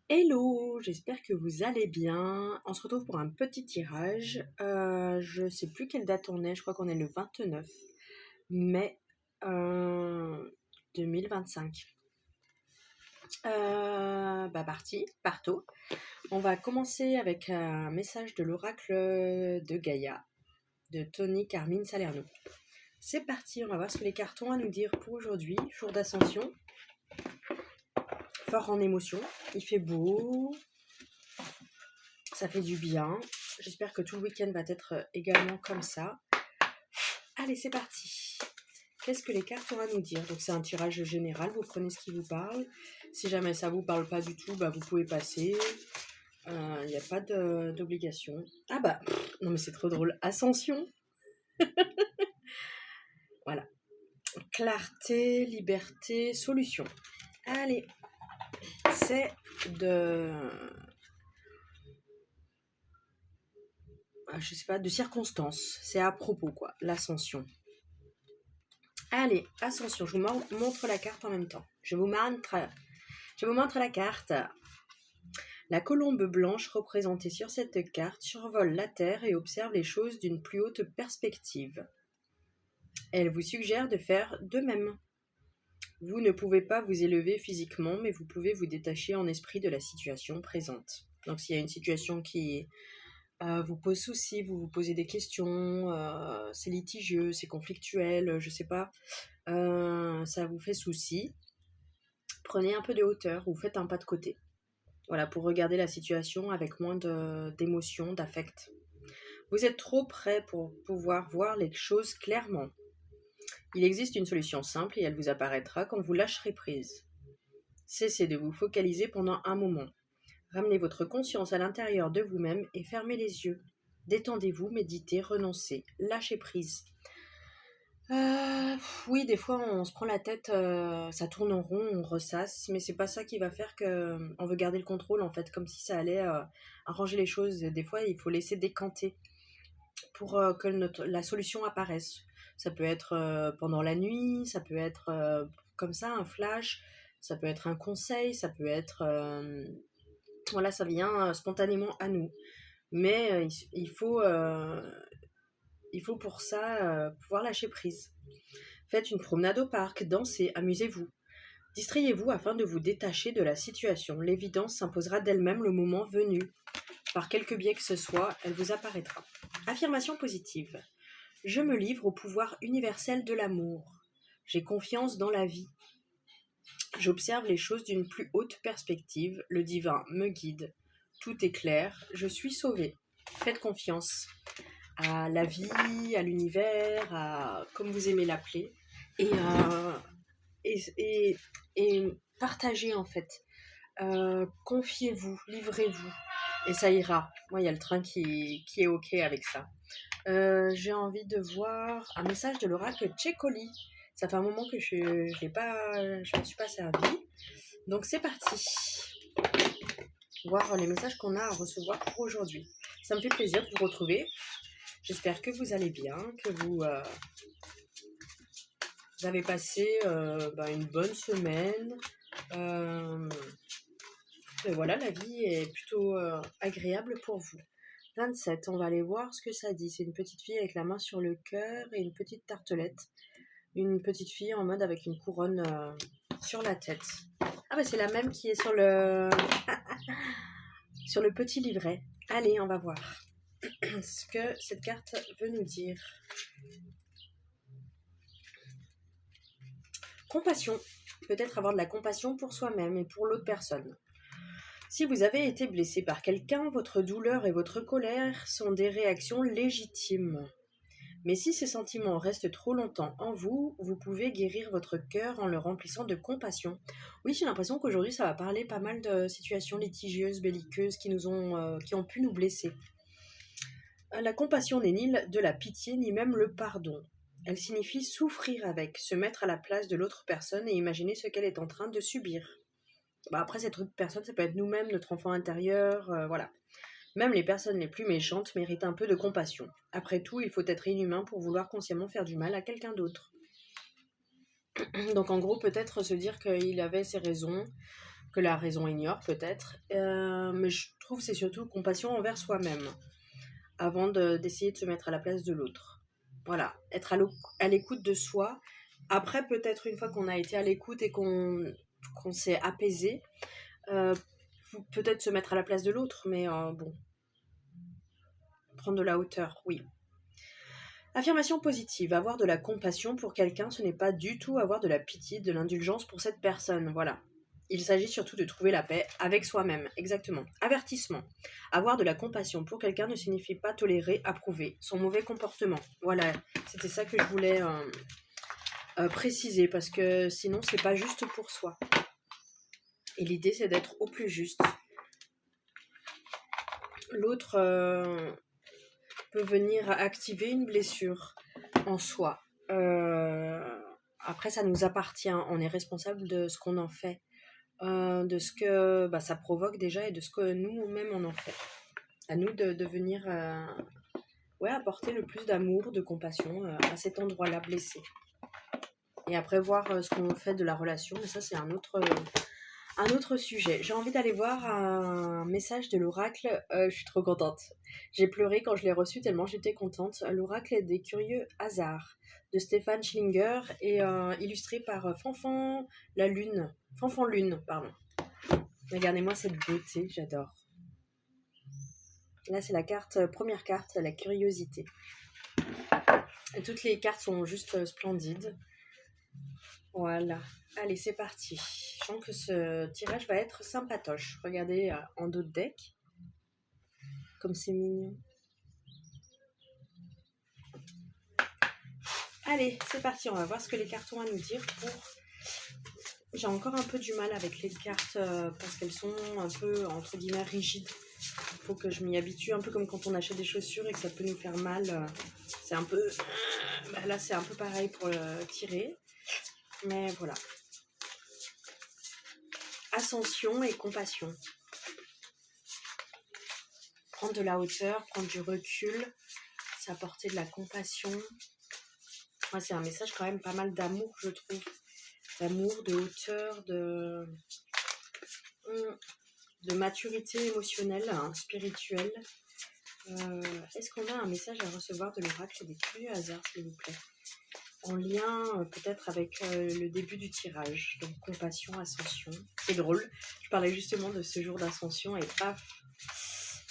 Hello, j'espère que vous allez bien. On se retrouve pour un petit tirage. Je sais plus quelle date on est, je crois qu'on est le 29 mai 2025. Parto. On va commencer avec un message de l'oracle de Gaïa, de Tony Carmine Salerno. C'est parti, on va voir ce que les cartes ont à nous dire pour aujourd'hui, jour d'ascension. Fort en émotion, il fait beau, ça fait du bien. J'espère que tout le week-end va être également comme ça. Allez, c'est parti. Qu'est-ce que les cartes ont à nous dire? Donc c'est un tirage général, vous prenez ce qui vous parle. Si jamais ça vous parle pas du tout, vous pouvez passer. Il n'y a pas d'obligation. Non mais c'est trop drôle. Ascension. Voilà. Clarté, liberté, solution. Allez. C'est je sais pas, de circonstances. C'est à propos, quoi. L'ascension. Allez, ascension. Je vous montre la carte en même temps. Je vous montre la carte. La colombe blanche représentée sur cette carte survole la Terre et observe les choses d'une plus haute perspective. Elle vous suggère de faire de même. Vous ne pouvez pas vous élever physiquement, mais vous pouvez vous détacher en esprit de la situation présente. Donc s'il y a une situation qui vous pose souci, vous vous posez des questions, c'est litigieux, c'est conflictuel, je sais pas, ça vous fait souci, prenez un peu de hauteur ou faites un pas de côté. Voilà, pour regarder la situation avec moins d'émotion, d'affect. Vous êtes trop près pour pouvoir voir les choses clairement. Il existe une solution simple et elle vous apparaîtra quand vous lâcherez prise. Cessez de vous focaliser pendant un moment. Ramenez votre conscience à l'intérieur de vous-même et fermez les yeux. Détendez-vous, méditez, renoncez, lâchez prise. Oui, des fois on se prend la tête, ça tourne en rond, on ressasse, mais c'est pas ça qui va faire que on veut garder le contrôle en fait, comme si ça allait arranger les choses. Des fois, il faut laisser décanter pour que la solution apparaisse. Ça peut être pendant la nuit, ça peut être comme ça, un flash, ça peut être un conseil, ça peut être voilà, ça vient spontanément à nous. Mais il faut pour ça pouvoir lâcher prise. Faites une promenade au parc, dansez, amusez-vous. Distrayez-vous afin de vous détacher de la situation. L'évidence s'imposera d'elle-même le moment venu. Par quelque biais que ce soit, elle vous apparaîtra. Affirmation positive. Je me livre au pouvoir universel de l'amour. J'ai confiance dans la vie. J'observe les choses d'une plus haute perspective. Le divin me guide. Tout est clair. Je suis sauvé. Faites confiance à la vie, à l'univers, à comme vous aimez l'appeler. Et partagez en fait. Confiez-vous, livrez-vous. Et ça ira. Moi, il y a le train qui est OK avec ça. J'ai envie de voir un message de l'oracle Tchécoli. Ça fait un moment que je ne me suis pas servie. Donc c'est parti. Voir les messages qu'on a à recevoir pour aujourd'hui. Ça me fait plaisir de vous retrouver. J'espère que vous allez bien, que vous avez passé une bonne semaine. Et voilà, la vie est plutôt agréable pour vous. 27, on va aller voir ce que ça dit. C'est une petite fille avec la main sur le cœur et une petite tartelette. Une petite fille en mode avec une couronne sur la tête. C'est la même qui est sur le sur le petit livret. Allez, on va voir ce que cette carte veut nous dire. Compassion. Peut-être avoir de la compassion pour soi-même et pour l'autre personne. Si vous avez été blessé par quelqu'un, votre douleur et votre colère sont des réactions légitimes. Mais si ces sentiments restent trop longtemps en vous, vous pouvez guérir votre cœur en le remplissant de compassion. Oui, j'ai l'impression qu'aujourd'hui, ça va parler pas mal de situations litigieuses, belliqueuses qui ont pu nous blesser. La compassion n'est ni de la pitié, ni même le pardon. Elle signifie souffrir avec, se mettre à la place de l'autre personne et imaginer ce qu'elle est en train de subir. Après, cette autre personne, ça peut être nous-mêmes, notre enfant intérieur, voilà. Même les personnes les plus méchantes méritent un peu de compassion. Après tout, il faut être inhumain pour vouloir consciemment faire du mal à quelqu'un d'autre. Donc en gros, peut-être se dire qu'il avait ses raisons, que la raison ignore peut-être. Mais je trouve que c'est surtout compassion envers soi-même, avant d'essayer de se mettre à la place de l'autre. Voilà, être à l'écoute de soi. Après, peut-être une fois qu'on a été à l'écoute et qu'on s'est apaisé, peut-être se mettre à la place de l'autre, mais bon, prendre de la hauteur, oui. Affirmation positive, avoir de la compassion pour quelqu'un, ce n'est pas du tout avoir de la pitié, de l'indulgence pour cette personne, voilà. Il s'agit surtout de trouver la paix avec soi-même, exactement. Avertissement, avoir de la compassion pour quelqu'un ne signifie pas tolérer, approuver son mauvais comportement. Voilà, c'était ça que je voulais préciser, parce que sinon c'est pas juste pour soi. Et l'idée c'est d'être au plus juste. L'autre peut venir activer une blessure en soi. Après, ça nous appartient. On est responsable de ce qu'on en fait, de ce que ça provoque déjà et de ce que nous-mêmes on en fait. À nous de venir apporter le plus d'amour, de compassion à cet endroit-là blessé. Et après, voir ce qu'on fait de la relation. Mais ça, c'est un autre sujet. J'ai envie d'aller voir un message de l'oracle. Je suis trop contente. J'ai pleuré quand je l'ai reçu tellement j'étais contente. L'oracle des curieux hasards de Stéphane Schlinger et illustré par Fanfan Lune, pardon. Regardez-moi cette beauté, j'adore. Là, c'est la première carte, la curiosité. Et toutes les cartes sont juste splendides. Voilà. Allez, c'est parti. Je sens que ce tirage va être sympatoche. Regardez en dos de deck. Comme c'est mignon. Allez, c'est parti. On va voir ce que les cartes ont à nous dire J'ai encore un peu du mal avec les cartes parce qu'elles sont un peu, entre guillemets, rigides. Il faut que je m'y habitue. Un peu comme quand on achète des chaussures et que ça peut nous faire mal. C'est un peu... là, c'est un peu pareil pour tirer. Mais voilà. Ascension et compassion. Prendre de la hauteur, prendre du recul, s'apporter de la compassion. Ouais, c'est un message quand même pas mal d'amour, je trouve. D'amour, de hauteur, de maturité émotionnelle, spirituelle. Est-ce qu'on a un message à recevoir de l'oracle des curieux hasards, s'il vous plaît? En lien peut-être avec le début du tirage. Donc compassion, ascension. C'est drôle. Je parlais justement de ce jour d'ascension et paf,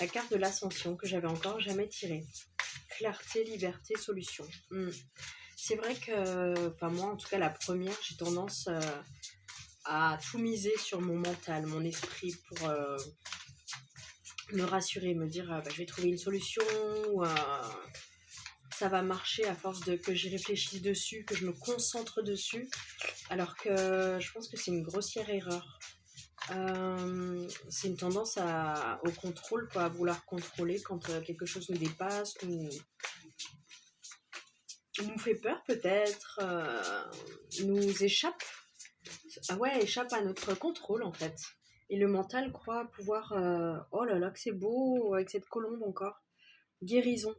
la carte de l'ascension que j'avais encore jamais tirée. Clarté, liberté, solution. C'est vrai que, moi en tout cas la première, j'ai tendance à tout miser sur mon mental, mon esprit pour me rassurer, me dire je vais trouver une solution ou ça va marcher à force que j'y réfléchisse dessus, que je me concentre dessus, alors que je pense que c'est une grossière erreur. C'est une tendance au contrôle, à vouloir contrôler quand quelque chose nous dépasse, nous fait peur peut-être, nous échappe. Échappe à notre contrôle en fait. Et le mental croit pouvoir... oh là là, que c'est beau avec cette colombe encore. Guérison.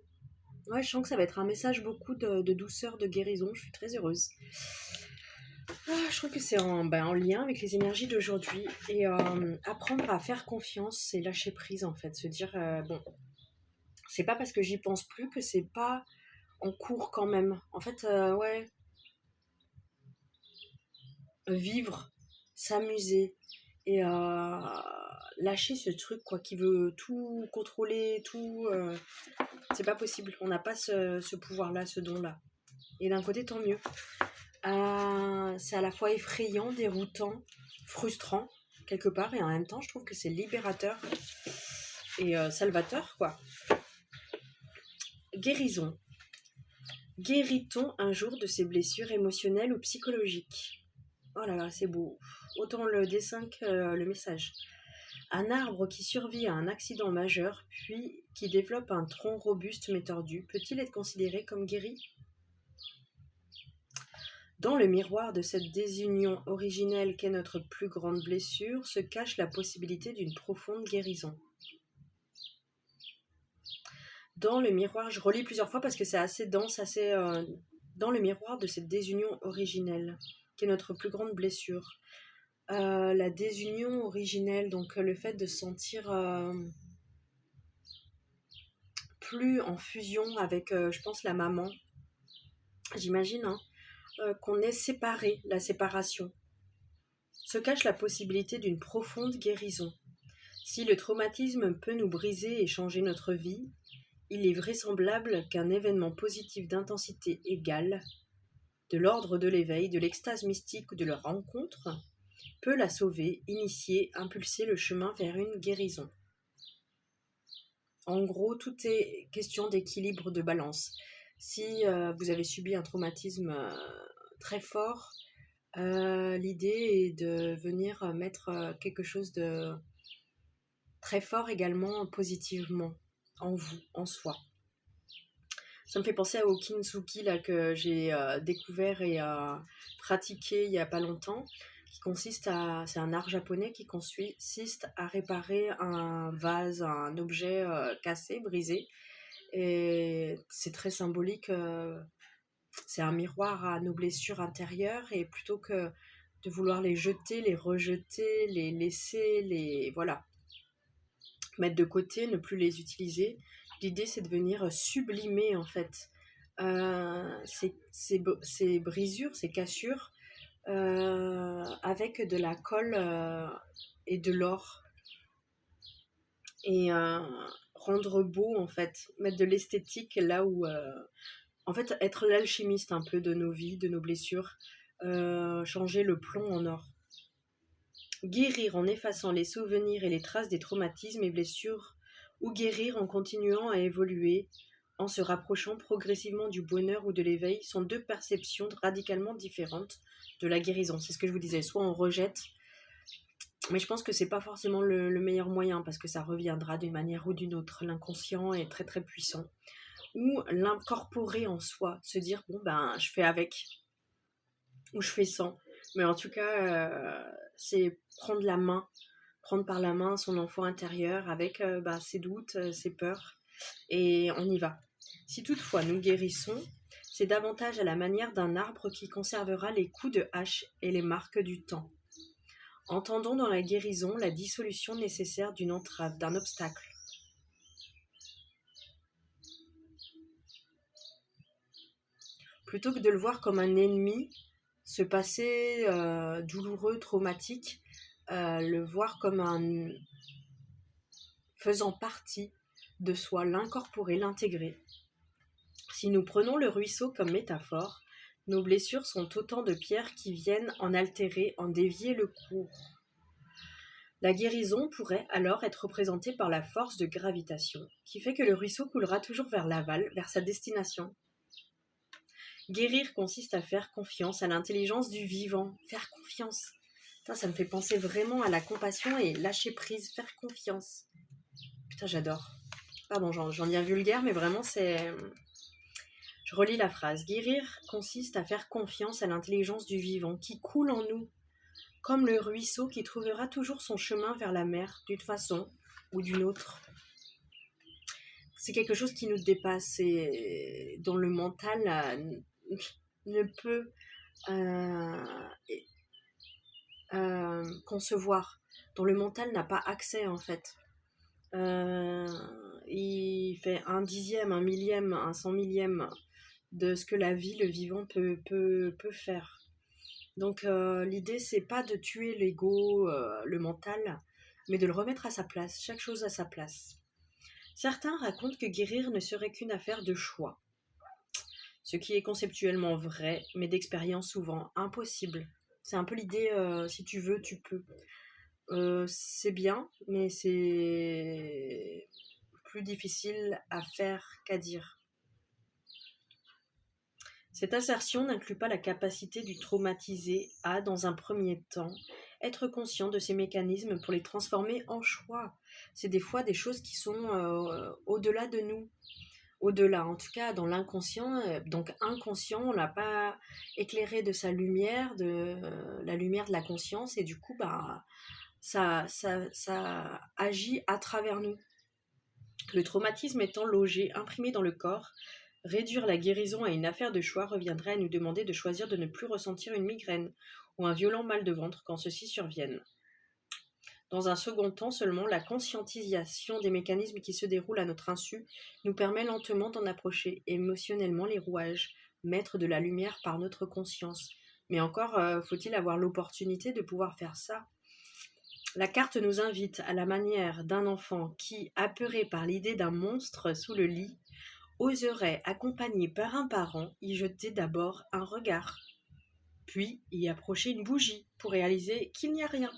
Ouais, je sens que ça va être un message beaucoup de douceur, de guérison. Je suis très heureuse. Je trouve que c'est en lien avec les énergies d'aujourd'hui. Et apprendre à faire confiance et lâcher prise en fait. Se dire, c'est pas parce que j'y pense plus que c'est pas en cours quand même. En fait, vivre, s'amuser et lâcher ce truc qui veut tout contrôler, tout c'est pas possible, on n'a pas ce pouvoir là, ce don là, et d'un côté tant mieux. C'est à la fois effrayant, déroutant, frustrant quelque part, et en même temps je trouve que c'est libérateur et salvateur quoi. Guérison. Guérit-on un jour de ses blessures émotionnelles ou psychologiques? Oh là là, c'est beau. Autant le dessin que le message. Un arbre qui survit à un accident majeur, puis qui développe un tronc robuste mais tordu, peut-il être considéré comme guéri? Dans le miroir de cette désunion originelle qu'est notre plus grande blessure, se cache la possibilité d'une profonde guérison. Dans le miroir, je relis plusieurs fois parce que c'est assez dense, assez... dans le miroir de cette désunion originelle, qui est notre plus grande blessure. la désunion originelle, donc le fait de se sentir plus en fusion avec, je pense, la maman, j'imagine, hein, qu'on est séparé, la séparation. Se cache la possibilité d'une profonde guérison. Si le traumatisme peut nous briser et changer notre vie, il est vraisemblable qu'un événement positif d'intensité égale, de l'ordre de l'éveil, de l'extase mystique ou de leur rencontre, peut la sauver, initier, impulser le chemin vers une guérison. En gros, tout est question d'équilibre, de balance. Si vous avez subi un traumatisme très fort, l'idée est de venir mettre quelque chose de très fort également positivement en vous, en soi. Ça me fait penser au kintsugi là, que j'ai découvert et pratiqué il n'y a pas longtemps, qui consiste à... C'est un art japonais qui consiste à réparer un vase, un objet cassé, brisé. Et c'est très symbolique. C'est un miroir à nos blessures intérieures et plutôt que de vouloir les jeter, les rejeter, les laisser, les... Voilà. Mettre de côté, ne plus les utiliser. L'idée, c'est de venir sublimer, en fait, ces brisures, ces cassures, avec de la colle et de l'or. Et rendre beau, en fait. Mettre de l'esthétique là où... en fait, être l'alchimiste un peu de nos vies, de nos blessures. Changer le plomb en or. Guérir en effaçant les souvenirs et les traces des traumatismes et blessures, ou guérir en continuant à évoluer, en se rapprochant progressivement du bonheur ou de l'éveil, sont deux perceptions radicalement différentes de la guérison. C'est ce que je vous disais, soit on rejette, mais je pense que c'est pas forcément le meilleur moyen, parce que ça reviendra d'une manière ou d'une autre. L'inconscient est très très puissant. Ou l'incorporer en soi, se dire, bon ben, je fais avec, ou je fais sans. Mais en tout cas, c'est prendre par la main son enfant intérieur avec ses doutes, ses peurs, et on y va. Si toutefois nous guérissons, c'est davantage à la manière d'un arbre qui conservera les coups de hache et les marques du temps. Entendons dans la guérison la dissolution nécessaire d'une entrave, d'un obstacle. Plutôt que de le voir comme un ennemi, ce passé douloureux, traumatique, le voir comme un faisant partie de soi, l'incorporer, l'intégrer. Si nous prenons le ruisseau comme métaphore, nos blessures sont autant de pierres qui viennent en altérer, en dévier le cours. La guérison pourrait alors être représentée par la force de gravitation, qui fait que le ruisseau coulera toujours vers l'aval, vers sa destination. Guérir consiste à faire confiance à l'intelligence du vivant, faire confiance. Putain, ça me fait penser vraiment à la compassion et lâcher prise, faire confiance. Putain, j'adore. Pardon, j'en dis un vulgaire, mais vraiment, c'est... Je relis la phrase. Guérir consiste à faire confiance à l'intelligence du vivant qui coule en nous, comme le ruisseau qui trouvera toujours son chemin vers la mer, d'une façon ou d'une autre. C'est quelque chose qui nous dépasse et dont le mental ne peut concevoir, dont le mental n'a pas accès en fait. Il fait un dixième, un millième, un cent millième de ce que la vie, le vivant peut faire. Donc l'idée c'est pas de tuer l'ego, le mental, mais de le remettre à sa place, chaque chose à sa place. Certains racontent que guérir ne serait qu'une affaire de choix, ce qui est conceptuellement vrai, mais d'expérience souvent impossible. C'est un peu l'idée, si tu veux, tu peux. C'est bien, mais c'est plus difficile à faire qu'à dire. Cette assertion n'inclut pas la capacité du traumatisé à, dans un premier temps, être conscient de ces mécanismes pour les transformer en choix. C'est des fois des choses qui sont au-delà de nous. Au-delà, en tout cas dans l'inconscient, donc inconscient, on l'a pas éclairé de sa lumière, de la lumière de la conscience, et du coup, ça agit à travers nous. Le traumatisme étant logé, imprimé dans le corps, réduire la guérison à une affaire de choix reviendrait à nous demander de choisir de ne plus ressentir une migraine, ou un violent mal de ventre quand ceux-ci surviennent. Dans un second temps seulement, la conscientisation des mécanismes qui se déroulent à notre insu nous permet lentement d'en approcher émotionnellement les rouages, mettre de la lumière par notre conscience. Mais encore, faut-il avoir l'opportunité de pouvoir faire ça. La carte nous invite à la manière d'un enfant qui, apeuré par l'idée d'un monstre sous le lit, oserait, accompagné par un parent, y jeter d'abord un regard, puis y approcher une bougie pour réaliser qu'il n'y a rien,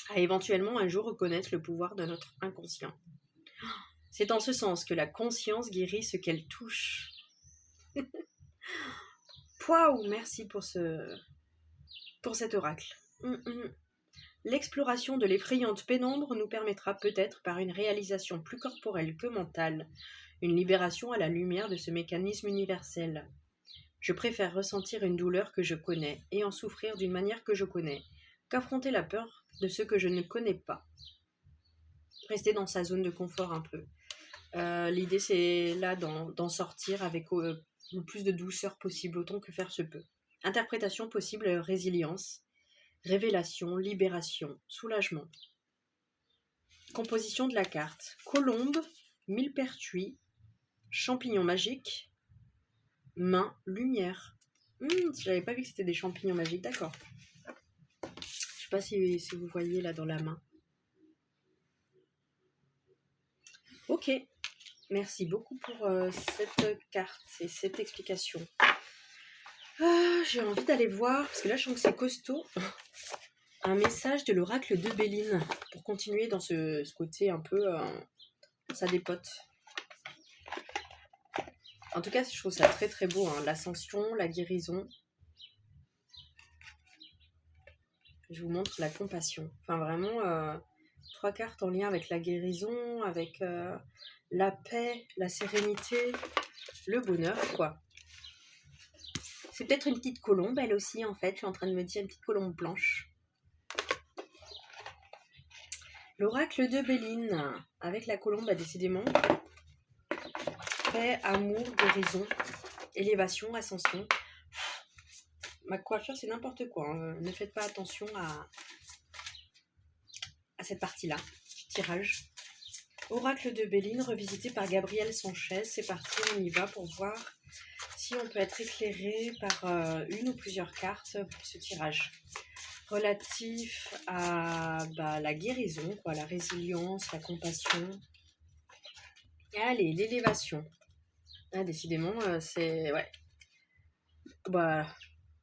à éventuellement un jour reconnaître le pouvoir de notre inconscient. C'est en ce sens que la conscience guérit ce qu'elle touche. Waouh, merci pour cet oracle. L'exploration de l'effrayante pénombre nous permettra peut-être, par une réalisation plus corporelle que mentale, une libération à la lumière de ce mécanisme universel. Je préfère ressentir une douleur que je connais et en souffrir d'une manière que je connais, qu'affronter la peur de ce que je ne connais pas. Rester dans sa zone de confort un peu. L'idée, c'est là d'en sortir avec le plus de douceur possible, autant que faire se peut. Interprétation possible, résilience, révélation, libération, soulagement. Composition de la carte. Colombe, millepertuis, champignons magiques, main, lumière. J'avais pas vu que c'était des champignons magiques, d'accord. Je sais pas si vous voyez là dans la main. Ok, merci beaucoup pour cette carte et cette explication. J'ai envie d'aller voir, parce que là je sens que c'est costaud, un message de l'oracle de Béline, pour continuer dans ce côté un peu, ça dépote. En tout cas, je trouve ça très très beau, hein. L'ascension, la guérison. Je vous montre la compassion. Enfin vraiment, 3 cartes en lien avec la guérison, avec la paix, la sérénité, le bonheur, quoi. C'est peut-être une petite colombe, elle aussi, en fait. Je suis en train de me dire une petite colombe blanche. L'oracle de Béline, avec la colombe, décidément. Paix, amour, guérison, élévation, ascension. Ma coiffure, c'est n'importe quoi. Hein. Ne faites pas attention à cette partie-là. Tirage. Oracle de Béline, revisité par Gabriel Sanchez. C'est parti, on y va pour voir si on peut être éclairé par une ou plusieurs cartes pour ce tirage. Relatif à la guérison, quoi, la résilience, la compassion. Allez, l'élévation. Ah, décidément, c'est... Ouais.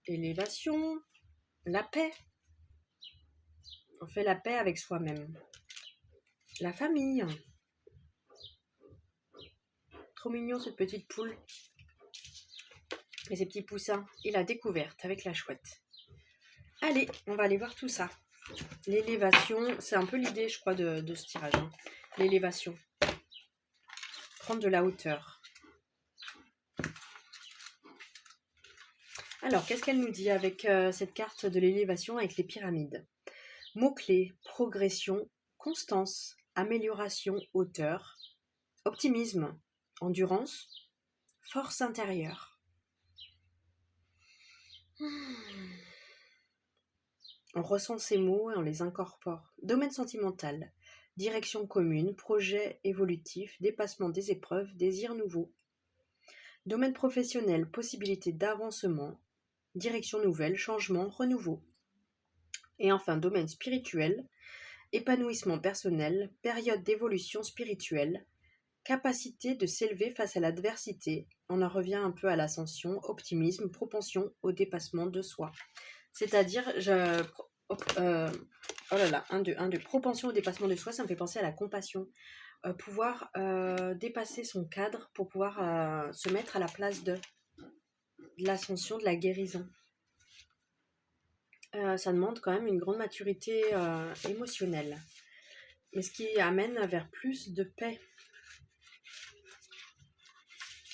Élévation, la paix. On fait la paix avec soi-même. La famille. Trop mignon cette petite poule. Et ces petits poussins. Et la découverte avec la chouette. Allez, on va aller voir tout ça. L'élévation, c'est un peu l'idée, je crois, de ce tirage. Hein. L'élévation. Prendre de la hauteur. Alors, qu'est-ce qu'elle nous dit avec cette carte de l'élévation avec les pyramides? Mots-clés, progression, constance, amélioration, hauteur, optimisme, endurance, force intérieure. On ressent ces mots et on les incorpore. Domaine sentimental, direction commune, projet évolutif, dépassement des épreuves, désir nouveau. Domaine professionnel, possibilité d'avancement, direction nouvelle, changement, renouveau. Et enfin, domaine spirituel, épanouissement personnel, période d'évolution spirituelle, capacité de s'élever face à l'adversité, on en revient un peu à l'ascension, optimisme, propension au dépassement de soi. C'est-à-dire, propension au dépassement de soi, ça me fait penser à la compassion. Pouvoir dépasser son cadre pour pouvoir se mettre à la place de l'ascension, de la guérison. Ça demande quand même une grande maturité émotionnelle. Mais ce qui amène vers plus de paix.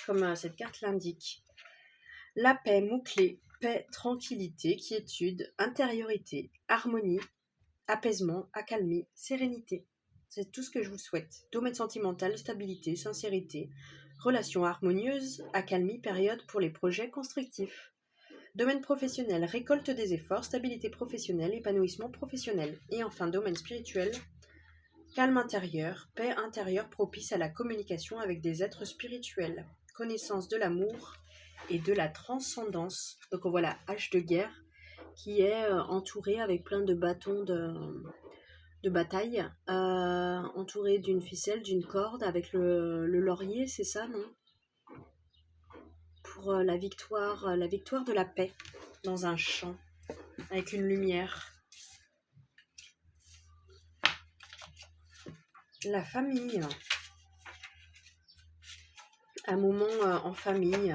Comme cette carte l'indique. La paix, mot-clé, paix, tranquillité, quiétude, intériorité, harmonie, apaisement, accalmie, sérénité. C'est tout ce que je vous souhaite. Domaine sentimental, stabilité, sincérité, relation harmonieuse, accalmie, période pour les projets constructifs. Domaine professionnel, récolte des efforts, stabilité professionnelle, épanouissement professionnel. Et enfin, domaine spirituel, calme intérieur, paix intérieure propice à la communication avec des êtres spirituels, connaissance de l'amour et de la transcendance. Donc on voit la hache de guerre qui est entourée avec plein de bâtons de bataille, entourée d'une ficelle, d'une corde, avec le laurier, c'est ça, non? Pour la victoire de la paix dans un champ, avec une lumière. La famille. Un moment en famille.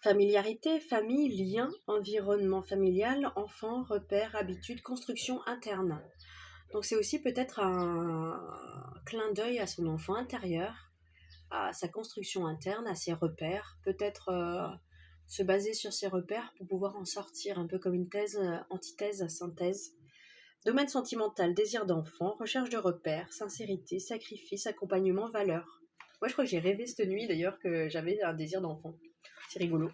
Familiarité, famille, lien, environnement familial, enfant, repères, habitudes, construction interne. Donc c'est aussi peut-être un clin d'œil à son enfant intérieur, à sa construction interne, à ses repères, peut-être se baser sur ses repères pour pouvoir en sortir, un peu comme une thèse, antithèse, synthèse. Domaine sentimental, désir d'enfant, recherche de repères, sincérité, sacrifice, accompagnement, valeur. Moi je crois que j'ai rêvé cette nuit d'ailleurs que j'avais un désir d'enfant. C'est rigolo.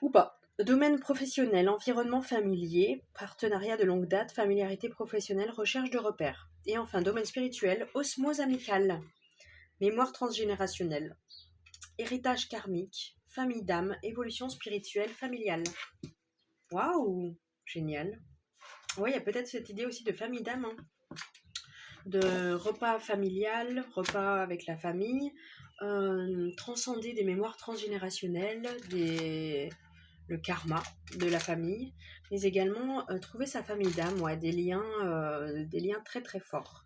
Ou pas. Domaine professionnel, environnement familier, partenariat de longue date, familiarité professionnelle, recherche de repères. Et enfin, domaine spirituel, osmose amicale, mémoire transgénérationnelle, héritage karmique, famille d'âme, évolution spirituelle familiale. Waouh, génial. Ouais, il y a peut-être cette idée aussi de famille d'âme, hein. De repas familial, repas avec la famille, transcender des mémoires transgénérationnelles, le karma de la famille, mais également trouver sa famille d'âme, ouais, des liens très très forts,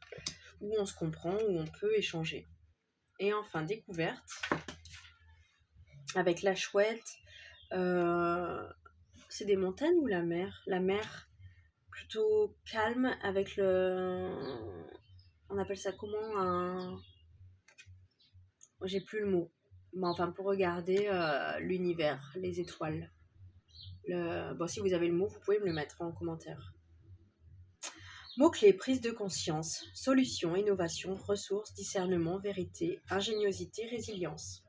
où on se comprend, où on peut échanger. Et enfin, découverte, avec la chouette, c'est des montagnes ou la mer? La mer, plutôt calme, avec on appelle ça comment? J'ai plus le mot. Mais enfin, pour regarder l'univers, les étoiles. Bon, si vous avez le mot, vous pouvez me le mettre en commentaire. Mots-clés, prise de conscience, solution, innovation, ressources, discernement, vérité, ingéniosité, résilience.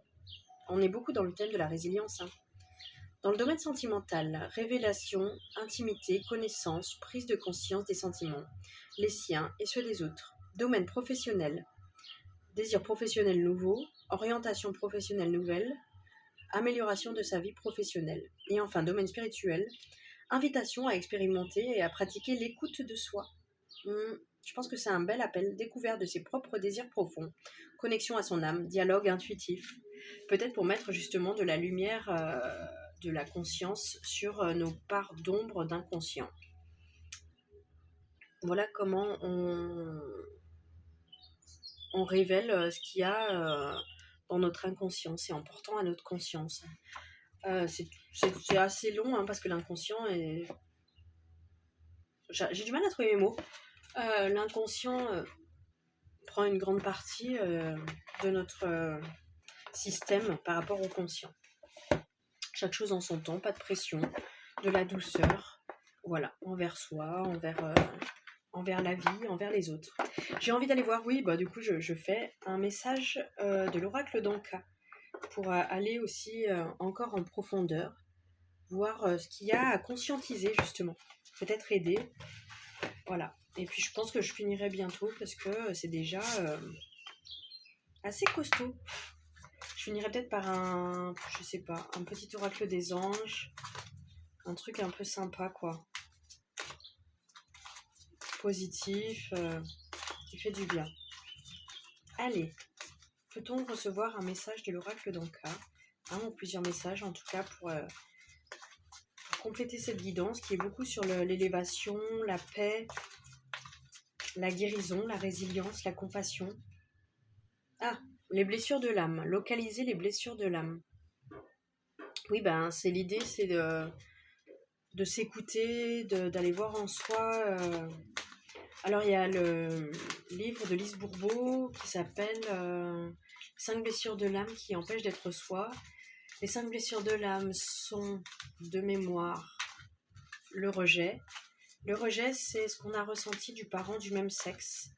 On est beaucoup dans le thème de la résilience, hein. Dans le domaine sentimental, révélation, intimité, connaissance, prise de conscience des sentiments, les siens et ceux des autres. Domaine professionnel, désir professionnel nouveau, orientation professionnelle nouvelle, amélioration de sa vie professionnelle. Et enfin, domaine spirituel, invitation à expérimenter et à pratiquer l'écoute de soi. Je pense que c'est un bel appel, découverte de ses propres désirs profonds, connexion à son âme, dialogue intuitif, peut-être pour mettre justement de la lumière, de la conscience sur nos parts d'ombre d'inconscient. Voilà comment on révèle ce qu'il y a dans notre inconscient, c'est en portant à notre conscience. C'est assez long, hein, parce que l'inconscient est... J'ai du mal à trouver mes mots. L'inconscient prend une grande partie de notre système par rapport au conscient. Chaque chose en son temps, pas de pression, de la douceur, voilà, envers soi, envers la vie, envers les autres. J'ai envie d'aller voir, oui, du coup je fais un message de l'oracle d'Anka pour aller aussi encore en profondeur, voir ce qu'il y a à conscientiser justement, peut-être aider, voilà. Et puis je pense que je finirai bientôt parce que c'est déjà assez costaud. Je finirai peut-être par un petit oracle des anges, un truc un peu sympa quoi, positif, qui fait du bien. Allez, peut-on recevoir un message de l'oracle d'Anka, un ou plusieurs messages en tout cas pour compléter cette guidance qui est beaucoup sur l'élévation, la paix, la guérison, la résilience, la compassion. Ah, les blessures de l'âme, localiser les blessures de l'âme. Oui, c'est l'idée, c'est de s'écouter, d'aller voir en soi. Alors il y a le livre de Lise Bourbeau qui s'appelle 5 blessures de l'âme qui empêchent d'être soi. Les 5 blessures de l'âme sont de mémoire le rejet. Le rejet, c'est ce qu'on a ressenti du parent du même sexe.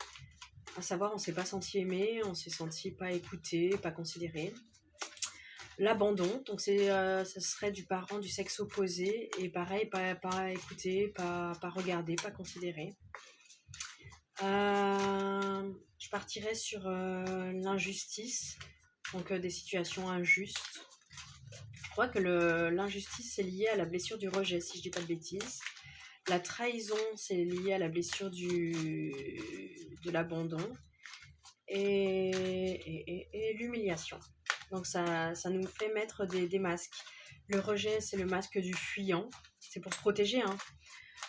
À savoir, on ne s'est pas senti aimé, on s'est senti pas écouté, pas considéré. L'abandon, donc ce serait du parent du sexe opposé, et pareil, pas écouter, pas regarder, pas considérer. Je partirais sur l'injustice, donc des situations injustes. Je crois que l'injustice c'est lié à la blessure du rejet, si je dis pas de bêtises. La trahison c'est lié à la blessure de l'abandon. Et l'humiliation. Donc ça nous fait mettre des masques. Le rejet, c'est le masque du fuyant. C'est pour se protéger, hein.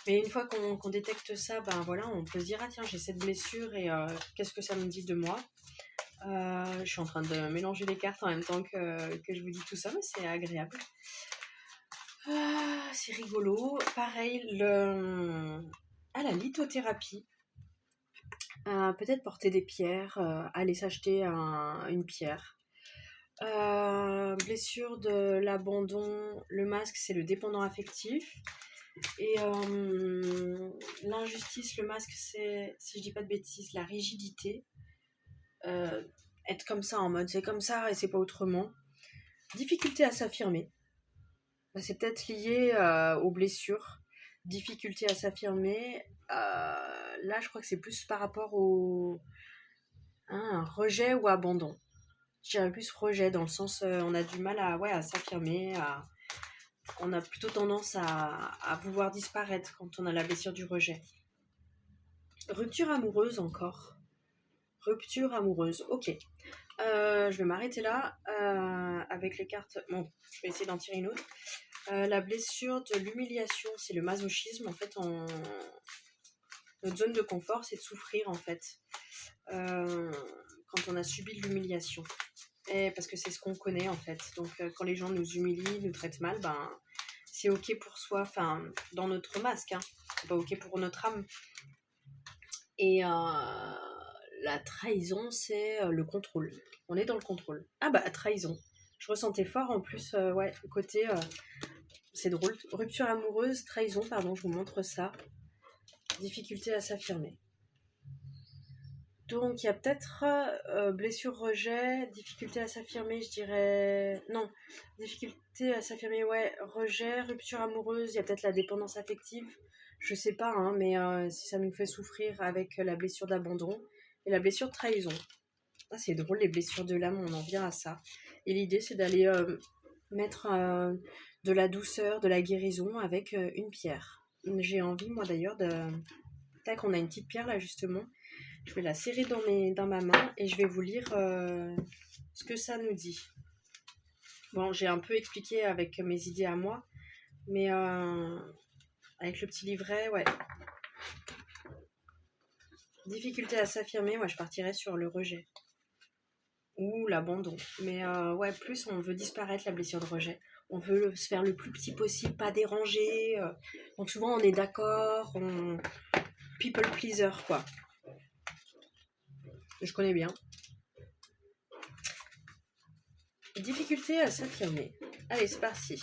Mais une fois qu'on détecte ça, ben voilà, on peut se dire, ah tiens, j'ai cette blessure et qu'est-ce que ça me dit de moi. Je suis en train de mélanger les cartes en même temps que je vous dis tout ça, mais c'est agréable. C'est rigolo. Pareil, la lithothérapie. Peut-être porter des pierres, aller s'acheter une pierre. Blessure de l'abandon, le masque c'est le dépendant affectif. Et l'injustice, le masque c'est, si je dis pas de bêtises, la rigidité. Être comme ça en mode c'est comme ça et c'est pas autrement. Difficulté à s'affirmer. C'est peut-être lié aux blessures. Difficulté à s'affirmer. Là je crois que c'est plus par rapport au rejet ou abandon. Je dirais plus rejet dans le sens on a du mal à s'affirmer, on a plutôt tendance à vouloir disparaître quand on a la blessure du rejet. Rupture amoureuse encore. Rupture amoureuse, ok. Je vais m'arrêter là avec les cartes. Bon, je vais essayer d'en tirer une autre. La blessure de l'humiliation, c'est le masochisme. En fait, notre zone de confort, c'est de souffrir en fait. Quand on a subi de l'humiliation. Parce que c'est ce qu'on connaît en fait. Donc quand les gens nous humilient, nous traitent mal, ben c'est ok pour soi, enfin dans notre masque, hein. C'est pas ok pour notre âme. Et la trahison, c'est le contrôle. On est dans le contrôle. Ah bah trahison. Je ressentais fort en plus, le côté, c'est drôle. Rupture amoureuse, trahison, pardon, je vous montre ça. Difficulté à s'affirmer. Donc il y a peut-être blessure, rejet, difficulté à s'affirmer, je dirais... Non, difficulté à s'affirmer, ouais, rejet, rupture amoureuse, il y a peut-être la dépendance affective, je sais pas, hein, mais si ça nous fait souffrir avec la blessure d'abandon et la blessure de trahison. Ah, c'est drôle, les blessures de l'âme, on en vient à ça. Et l'idée, c'est d'aller mettre de la douceur, de la guérison avec une pierre. J'ai envie, moi d'ailleurs, de... Tac, on a une petite pierre là, justement. Je vais la serrer dans ma main et je vais vous lire ce que ça nous dit. Bon, j'ai un peu expliqué avec mes idées à moi, mais avec le petit livret, ouais. Difficulté à s'affirmer, moi je partirais sur le rejet ou l'abandon. Mais ouais, plus on veut disparaître la blessure de rejet. On veut se faire le plus petit possible, pas déranger. Donc souvent on est d'accord, people pleaser quoi. Je connais bien. Difficulté à s'affirmer. Allez, c'est parti.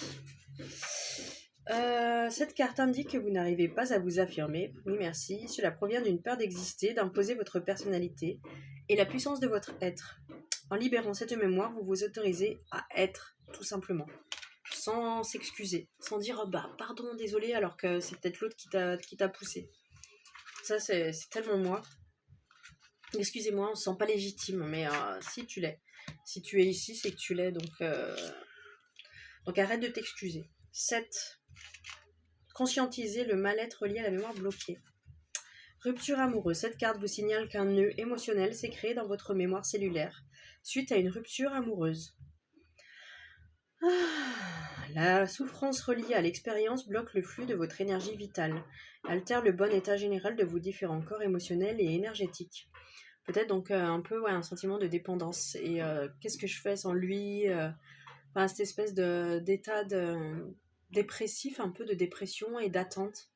Cette carte indique que vous n'arrivez pas à vous affirmer. Oui, merci. Cela provient d'une peur d'exister, d'imposer votre personnalité et la puissance de votre être. En libérant cette mémoire, vous vous autorisez à être, tout simplement. Sans s'excuser. Sans dire, bah, pardon, désolé, alors que c'est peut-être l'autre qui t'a poussé. Ça, c'est tellement moi. Excusez-moi, on se sent pas légitime, mais si tu l'es. Si tu es ici, c'est que tu l'es, donc arrête de t'excuser. 7. Conscientiser le mal-être lié à la mémoire bloquée. Rupture amoureuse. Cette carte vous signale qu'un nœud émotionnel s'est créé dans votre mémoire cellulaire suite à une rupture amoureuse. La souffrance reliée à l'expérience bloque le flux de votre énergie vitale, altère le bon état général de vos différents corps émotionnels et énergétiques. Peut-être donc un peu un sentiment de dépendance. Et qu'est-ce que je fais sans lui, cette espèce d'état dépressif, un peu de dépression et d'attente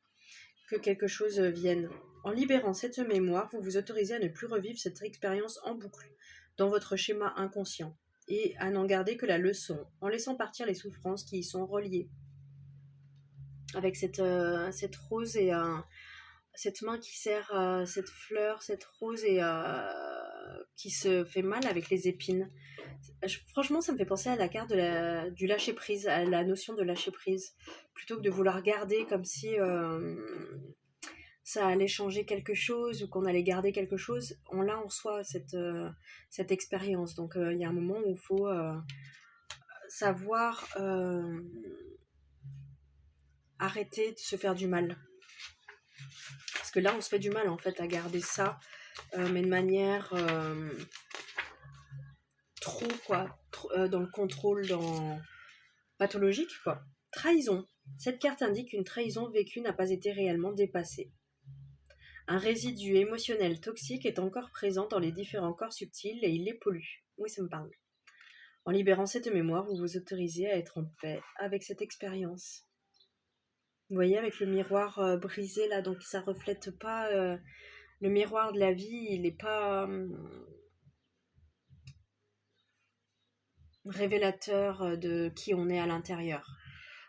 que quelque chose vienne. En libérant cette mémoire, vous vous autorisez à ne plus revivre cette expérience en boucle dans votre schéma inconscient et à n'en garder que la leçon, en laissant partir les souffrances qui y sont reliées. Avec cette rose et cette main qui serre cette fleur, cette rose et qui se fait mal avec les épines. Franchement, ça me fait penser à la carte du lâcher prise, à la notion de lâcher prise, plutôt que de vouloir garder comme si ça allait changer quelque chose ou qu'on allait garder quelque chose. On l'a en soi cette expérience. Donc il y a un moment où il faut savoir arrêter de se faire du mal. Parce que là, on se fait du mal en fait à garder ça, mais de manière trop dans le contrôle, pathologique quoi. Trahison. Cette carte indique qu'une trahison vécue n'a pas été réellement dépassée. Un résidu émotionnel toxique est encore présent dans les différents corps subtils et il les pollue. Oui, ça me parle. En libérant cette mémoire, vous vous autorisez à être en paix avec cette expérience. Vous voyez, avec le miroir brisé là, donc ça reflète pas le miroir de la vie, il n'est pas révélateur de qui on est à l'intérieur.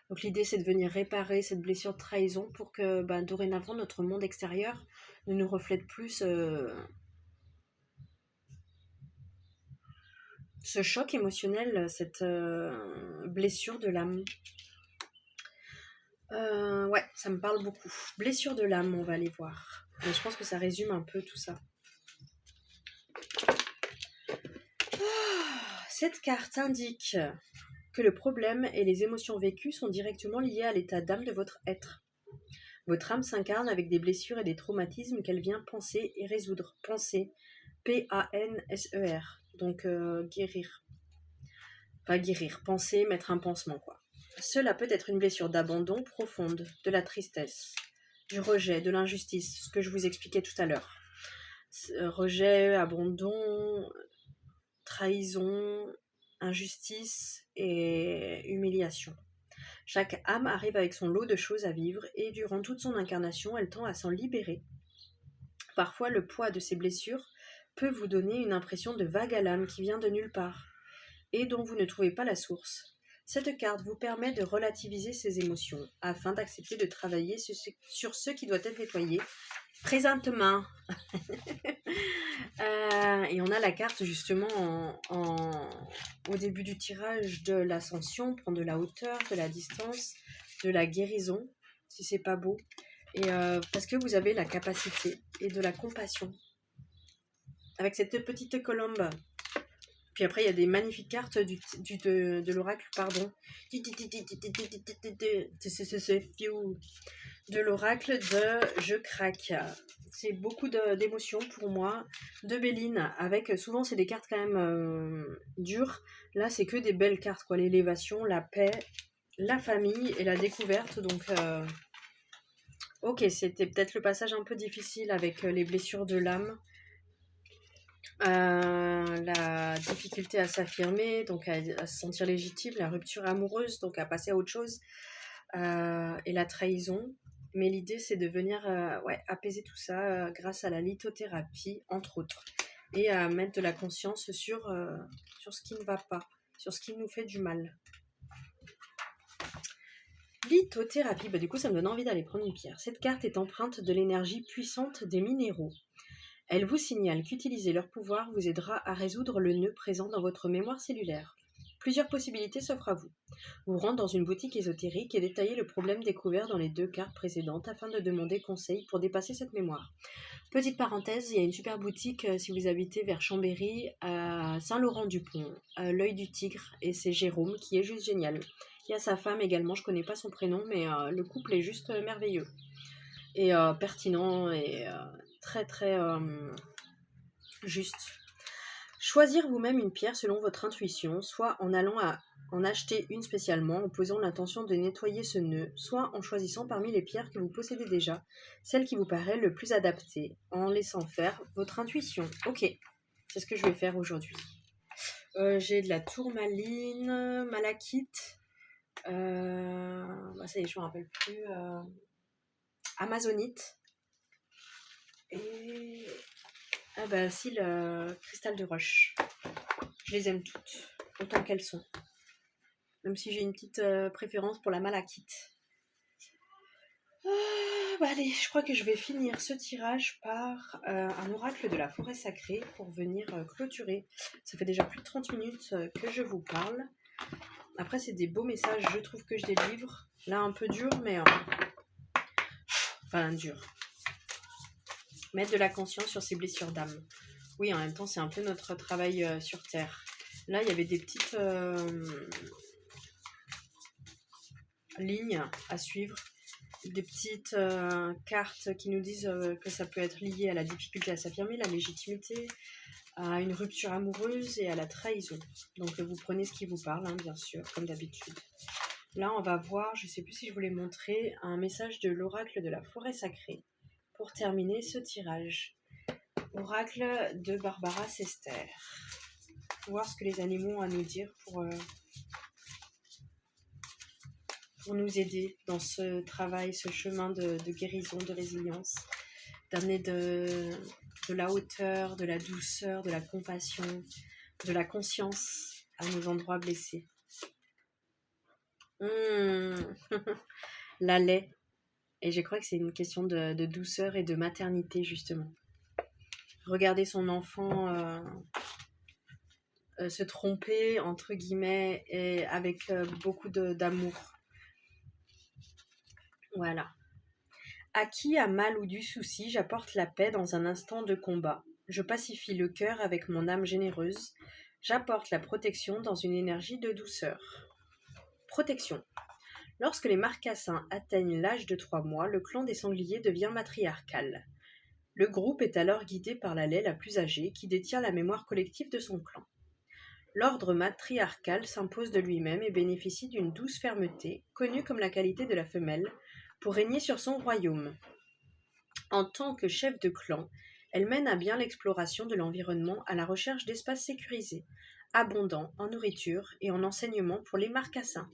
Donc l'idée c'est de venir réparer cette blessure de trahison pour que dorénavant notre monde extérieur ne nous reflète plus ce choc émotionnel, cette blessure de l'âme. Ouais, ça me parle beaucoup. Blessure de l'âme, on va aller voir. Mais je pense que ça résume un peu tout ça. Cette carte indique que le problème et les émotions vécues sont directement liés à l'état d'âme de votre être. Votre âme s'incarne avec des blessures et des traumatismes qu'elle vient penser et résoudre. Penser, P-A-N-S-E-R, donc guérir. Pas guérir, penser, mettre un pansement, quoi. Cela peut être une blessure d'abandon profonde, de la tristesse, du rejet, de l'injustice, ce que je vous expliquais tout à l'heure. Rejet, abandon, trahison, injustice et humiliation. Chaque âme arrive avec son lot de choses à vivre et durant toute son incarnation, elle tend à s'en libérer. Parfois, le poids de ces blessures peut vous donner une impression de vague à l'âme qui vient de nulle part et dont vous ne trouvez pas la source. Cette carte vous permet de relativiser ces émotions afin d'accepter de travailler sur ce qui doit être nettoyé présentement. Et on a la carte justement au début du tirage de l'ascension, prendre de la hauteur, de la distance, de la guérison, si c'est pas beau. Et parce que vous avez la capacité et de la compassion. Avec cette petite colombe. Puis après, il y a des magnifiques cartes de l'oracle, pardon. De l'oracle de Je craque. C'est beaucoup d'émotions pour moi. De Béline, avec souvent c'est des cartes quand même dures. Là, c'est que des belles cartes, quoi. L'élévation, la paix, la famille et la découverte. Donc, ok, c'était peut-être le passage un peu difficile avec les blessures de l'âme. La difficulté à s'affirmer, donc à se sentir légitime, la rupture amoureuse, donc à passer à autre chose, et la trahison. Mais l'idée, c'est de venir apaiser tout ça grâce à la lithothérapie, entre autres, et à mettre de la conscience sur ce qui ne va pas, sur ce qui nous fait du mal. Lithothérapie, du coup, ça me donne envie d'aller prendre une pierre. Cette carte est empreinte de l'énergie puissante des minéraux. Elle vous signale qu'utiliser leur pouvoir vous aidera à résoudre le nœud présent dans votre mémoire cellulaire. Plusieurs possibilités s'offrent à vous. Vous rendre dans une boutique ésotérique et détailler le problème découvert dans les 2 cartes précédentes afin de demander conseil pour dépasser cette mémoire. Petite parenthèse, il y a une super boutique si vous habitez vers Chambéry, à Saint-Laurent-du-Pont, l'œil du tigre, et c'est Jérôme qui est juste génial. Il y a sa femme également, je connais pas son prénom, mais le couple est juste merveilleux. Et pertinent et très très juste. Choisir vous-même une pierre selon votre intuition, soit en allant en acheter une spécialement, en posant l'intention de nettoyer ce nœud, soit en choisissant parmi les pierres que vous possédez déjà, celle qui vous paraît le plus adaptée, en laissant faire votre intuition. Ok, c'est ce que je vais faire aujourd'hui. J'ai de la tourmaline, malachite, ça y est, je me rappelle plus, amazonite, et si, le cristal de roche. Je les aime toutes, autant qu'elles sont. Même si j'ai une petite préférence pour la malachite. Bah allez, je crois que je vais finir ce tirage par un oracle de la forêt sacrée pour venir clôturer. Ça fait déjà plus de 30 minutes que je vous parle. Après, c'est des beaux messages, je trouve que je délivre. Là, un peu dur, mais... enfin, dur. Mettre de la conscience sur ses blessures d'âme. Oui, en même temps, c'est un peu notre travail sur Terre. Là, il y avait des petites lignes à suivre. Des petites cartes qui nous disent que ça peut être lié à la difficulté à s'affirmer, la légitimité, à une rupture amoureuse et à la trahison. Donc vous prenez ce qui vous parle, hein, bien sûr, comme d'habitude. Là, on va voir, je ne sais plus si je vous l'ai montré, un message de l'oracle de la forêt sacrée pour terminer ce tirage. Oracle de Barbara Sester. Voir ce que les animaux ont à nous dire pour nous aider dans ce travail, ce chemin de guérison, de résilience, d'amener de la hauteur, de la douceur, de la compassion, de la conscience à nos endroits blessés. La lait. Et je crois que c'est une question de douceur et de maternité, justement. Regarder son enfant se tromper, entre guillemets, et avec beaucoup d'amour. Voilà. À qui a mal ou du souci, j'apporte la paix dans un instant de combat. Je pacifie le cœur avec mon âme généreuse. J'apporte la protection dans une énergie de douceur. Protection. Lorsque les marcassins atteignent l'âge de 3 mois, le clan des sangliers devient matriarcal. Le groupe est alors guidé par la laie la plus âgée, qui détient la mémoire collective de son clan. L'ordre matriarcal s'impose de lui-même et bénéficie d'une douce fermeté, connue comme la qualité de la femelle, pour régner sur son royaume. En tant que chef de clan, elle mène à bien l'exploration de l'environnement à la recherche d'espaces sécurisés, abondants en nourriture et en enseignement pour les marcassins.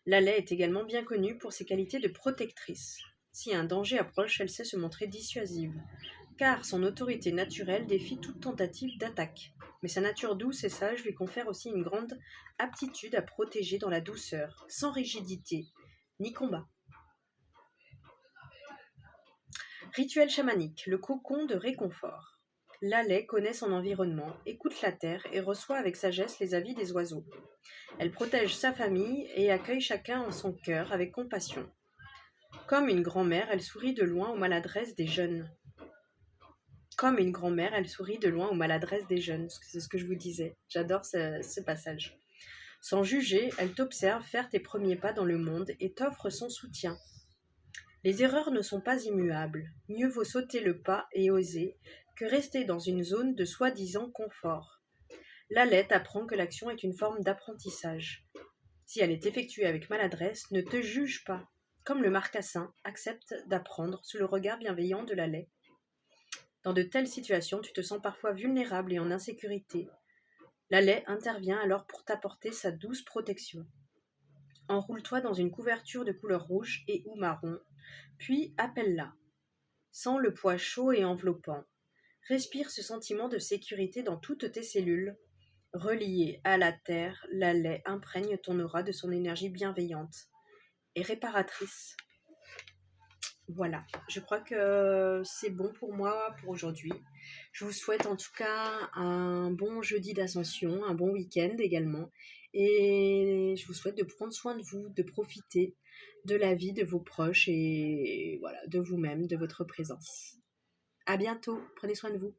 La laie est également bien connue pour ses qualités de protectrice. Si un danger approche, elle sait se montrer dissuasive, car son autorité naturelle défie toute tentative d'attaque. Mais sa nature douce et sage lui confère aussi une grande aptitude à protéger dans la douceur, sans rigidité ni combat. Rituel chamanique, le cocon de réconfort. La laie connaît son environnement, écoute la terre et reçoit avec sagesse les avis des oiseaux. Elle protège sa famille et accueille chacun en son cœur avec compassion. Comme une grand-mère, elle sourit de loin aux maladresses des jeunes. C'est ce que je vous disais. J'adore ce passage. Sans juger, elle t'observe faire tes premiers pas dans le monde et t'offre son soutien. Les erreurs ne sont pas immuables. Mieux vaut sauter le pas et oser que rester dans une zone de soi-disant confort. La laie t'apprend que l'action est une forme d'apprentissage. Si elle est effectuée avec maladresse, ne te juge pas. Comme le marcassin accepte d'apprendre sous le regard bienveillant de la laie. Dans de telles situations, tu te sens parfois vulnérable et en insécurité. La laie intervient alors pour t'apporter sa douce protection. Enroule-toi dans une couverture de couleur rouge et ou marron, puis appelle-la. Sens le poids chaud et enveloppant. Respire ce sentiment de sécurité dans toutes tes cellules. Reliée à la terre, la laie imprègne ton aura de son énergie bienveillante et réparatrice. Voilà, je crois que c'est bon pour moi pour aujourd'hui. Je vous souhaite en tout cas un bon jeudi d'ascension, un bon week-end également. Et je vous souhaite de prendre soin de vous, de profiter de la vie de vos proches et voilà, de vous-même, de votre présence. À bientôt, prenez soin de vous.